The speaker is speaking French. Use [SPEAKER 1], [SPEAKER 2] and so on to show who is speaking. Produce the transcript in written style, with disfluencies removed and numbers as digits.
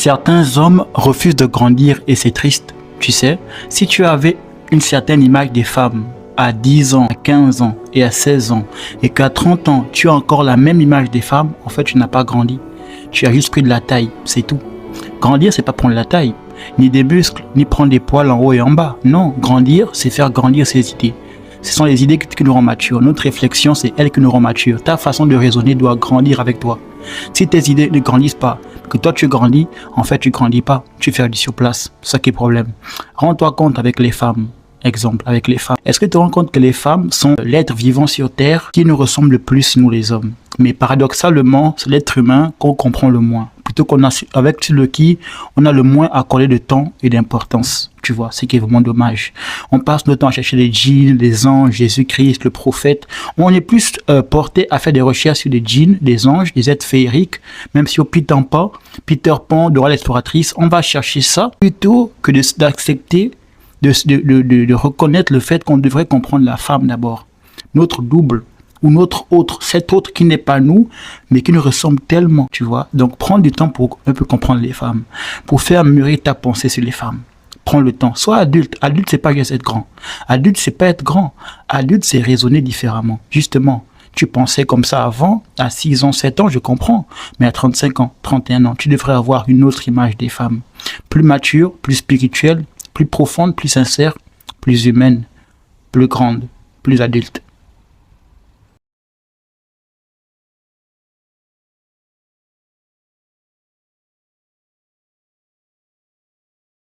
[SPEAKER 1] Certains hommes refusent de grandir et c'est triste. Tu sais, si tu avais une certaine image des femmes à 10 ans, à 15 ans et à 16 ans et qu'à 30 ans, tu as encore la même image des femmes, en fait, tu n'as pas grandi. Tu as juste pris de la taille, c'est tout. Grandir, c'est pas prendre la taille, ni des muscles, ni prendre des poils en haut et en bas. Non, grandir, c'est faire grandir ses idées. Ce sont les idées qui nous rendent matures. Notre réflexion, c'est elle qui nous rend matures. Ta façon de raisonner doit grandir avec toi. Si tes idées ne grandissent pas, que toi tu grandis, en fait tu grandis pas, tu fais du sur place. C'est ça qui est le problème. Rends-toi compte avec les femmes. Exemple, avec les femmes. Est-ce que tu te rends compte que les femmes sont l'être vivant sur Terre qui nous ressemble le plus, nous les hommes? Mais paradoxalement, c'est l'être humain qu'on comprend le moins. Plutôt qu'on a, avec le qui, on a le moins accordé de temps et d'importance. Tu vois, ce qui est vraiment dommage. On passe notre temps à chercher les djinns, les anges, Jésus-Christ, le prophète. On est plus porté à faire des recherches sur des djinns, des anges, des êtres féeriques. Même si au Peter Pan, Dora l'exploratrice, on va chercher ça plutôt que d'accepter de reconnaître le fait qu'on devrait comprendre la femme d'abord. Notre double ou notre autre, cet autre qui n'est pas nous, mais qui nous ressemble tellement, tu vois. Donc, prends du temps pour un peu comprendre les femmes, pour faire mûrir ta pensée sur les femmes. Prends le temps. Sois adulte. Adulte, c'est pas juste être grand. Adulte, c'est pas être grand. Adulte, c'est raisonner différemment. Justement, tu pensais comme ça avant, à 6 ans, 7 ans, je comprends. Mais à 35 ans, 31 ans, tu devrais avoir une autre image des femmes. Plus mature, plus spirituelle, plus profonde, plus sincère, plus humaine, plus grande, plus adulte.